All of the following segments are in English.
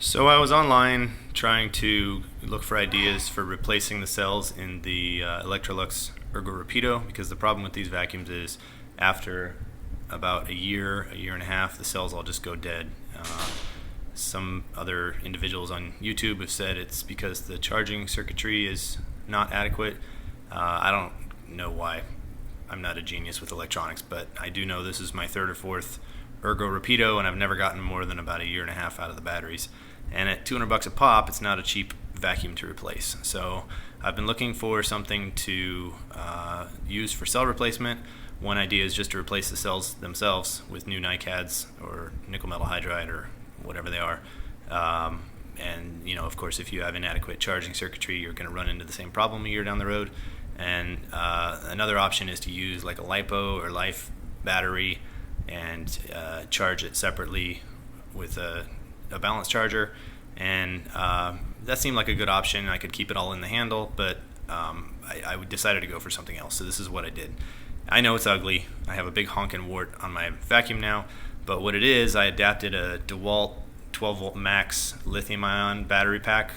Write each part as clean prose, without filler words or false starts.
So I was online trying to look for ideas for replacing the cells in the Electrolux Ergorapido, because the problem with these vacuums is after about a year and a half, the cells all just go dead. Some other individuals on YouTube have said it's because the charging circuitry is not adequate. I don't know why. I'm not a genius with electronics, but I do know this is my third or fourth Ergorapido, and I've never gotten more than about a year and a half out of the batteries. And at $200 a pop, it's not a cheap vacuum to replace. So I've been looking for something to use for cell replacement. One idea is just to replace the cells themselves with new NiCads or nickel metal hydride or whatever they are. And of course, if you have inadequate charging circuitry, you're going to run into the same problem a year down the road. And another option is to use like a LiPo or Life battery and charge it separately with a balance charger, and that seemed like a good option. I could keep it all in the handle, but I decided to go for something else. So this is what I did. I know it's ugly. I have a big honkin' wart on my vacuum now, but what it is, I adapted a DeWalt 12 volt max lithium ion battery pack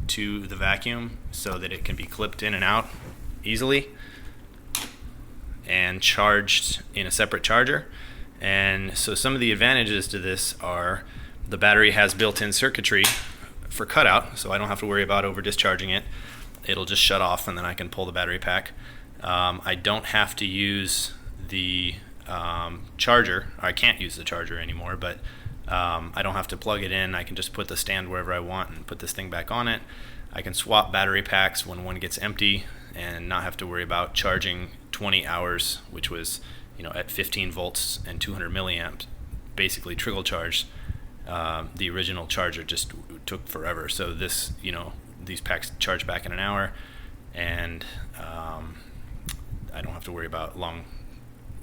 to the vacuum so that it can be clipped in and out easily and charged in a separate charger. And so some of the advantages to this are the battery has built-in circuitry for cutout, so I don't have to worry about over discharging it. It'll just shut off and then I can pull the battery pack. I don't have to use the charger. I can't use the charger anymore, but I don't have to plug it in. I can just put the stand wherever I want and put this thing back on it. I can swap battery packs when one gets empty and not have to worry about charging 20 hours, which was at 15 volts and 200 milliamps, basically trickle charged. The original charger just took forever. So this, these packs charge back in an hour, and I don't have to worry about long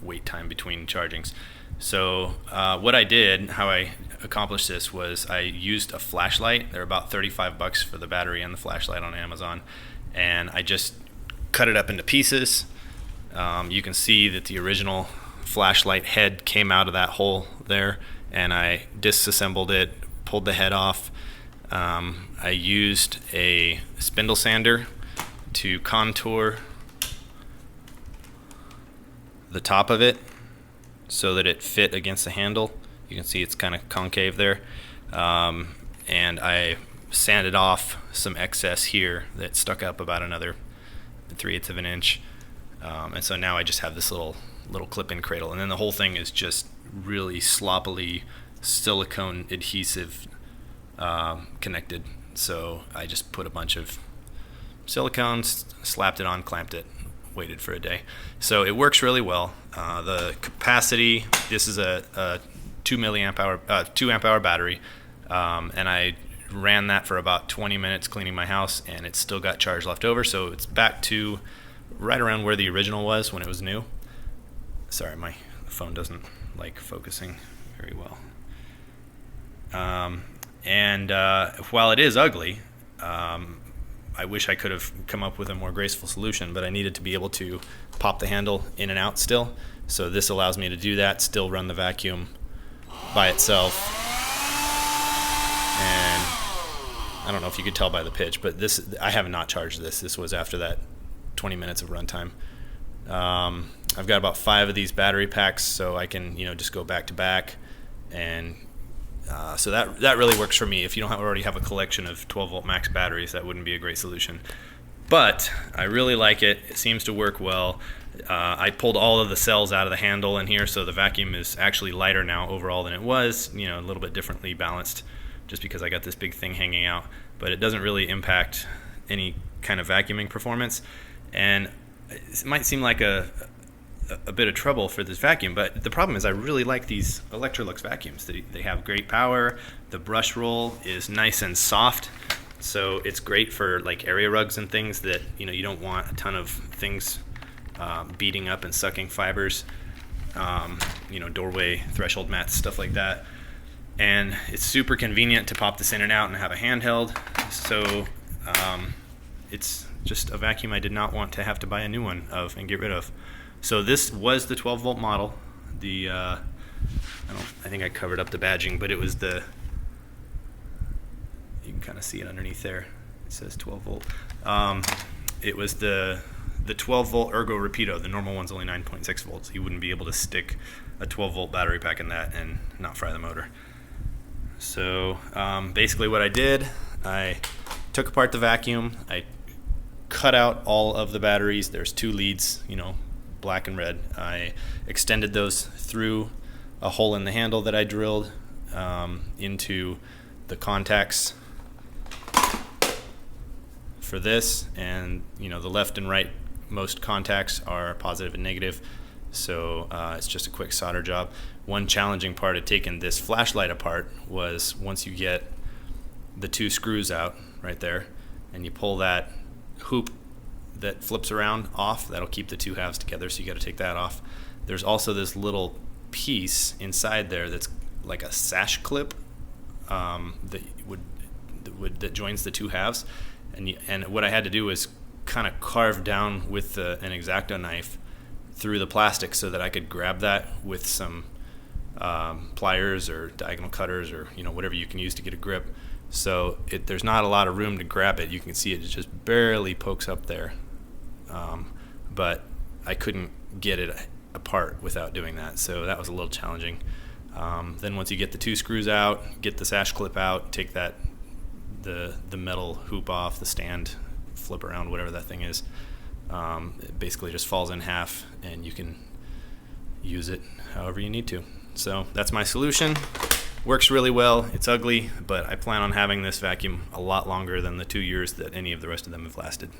wait time between chargings. So what I did, how I accomplished this, was I used a flashlight. They're about $35 for the battery and the flashlight on Amazon, and I just cut it up into pieces. You can see that the original flashlight head came out of that hole there, and I disassembled it, pulled the head off. I used a spindle sander to contour the top of it so that it fit against the handle. You can see it's kind of concave there. And I sanded off some excess here that stuck up about another 3/8 of an inch. And so now I just have this little clip-in cradle, and then the whole thing is just really sloppily silicone adhesive connected. So I just put a bunch of silicone, slapped it on, clamped it, waited for a day. So it works really well. The capacity, this is a 2 amp hour battery, and I ran that for about 20 minutes cleaning my house, and it's still got charge left over. So it's back to right around where the original was when it was new. Sorry, my phone doesn't like focusing very well. And while it is ugly, I wish I could have come up with a more graceful solution, but I needed to be able to pop the handle in and out still. So this allows me to do that, still run the vacuum by itself. And I don't know if you could tell by the pitch, but I have not charged this. This was after that 20 minutes of runtime. I've got about 5 of these battery packs, so I can just go back to back, and so that really works for me. If you don't already have a collection of 12 volt max batteries, that wouldn't be a great solution. But I really like it. It seems to work well. I pulled all of the cells out of the handle in here, so the vacuum is actually lighter now overall than it was. A little bit differently balanced, just because I got this big thing hanging out. But it doesn't really impact any kind of vacuuming performance. And it might seem like a bit of trouble for this vacuum, but the problem is I really like these Electrolux vacuums. They have great power. The brush roll is nice and soft, so it's great for like area rugs and things that you don't want a ton of things beating up and sucking fibers. Doorway threshold mats, stuff like that. And it's super convenient to pop this in and out and have a handheld. So it's just a vacuum I did not want to have to buy a new one of and get rid of. So this was the 12 volt model. I think I covered up the badging, but it was the You can kind of see it underneath there. It says 12 volt. It was the 12 volt Ergorapido. The normal one's only 9.6 volts. You wouldn't be able to stick a 12 volt battery pack in that and not fry the motor. So basically what I did, I took apart the vacuum. I cut out all of the batteries. There's 2 leads, black and red. I extended those through a hole in the handle that I drilled into the contacts for this, and the left and right most contacts are positive and negative, so it's just a quick solder job. One challenging part of taking this flashlight apart was once you get the 2 screws out right there and you pull that hoop that flips around off, that'll keep the 2 halves together, so you got to take that off. There's also this little piece inside there that's like a sash clip that joins the 2 halves, and what I had to do was kind of carve down with an X-Acto knife through the plastic so that I could grab that with some pliers or diagonal cutters or whatever you can use to get a grip. So there's not a lot of room to grab it. You can see it just barely pokes up there, but I couldn't get it apart without doing that, so that was a little challenging. Then once you get the 2 screws out, get the sash clip out, take the metal hoop off, the stand, flip around, whatever that thing is, it basically just falls in half and you can use it however you need to. So that's my solution. Works really well. It's ugly, but I plan on having this vacuum a lot longer than the 2 years that any of the rest of them have lasted.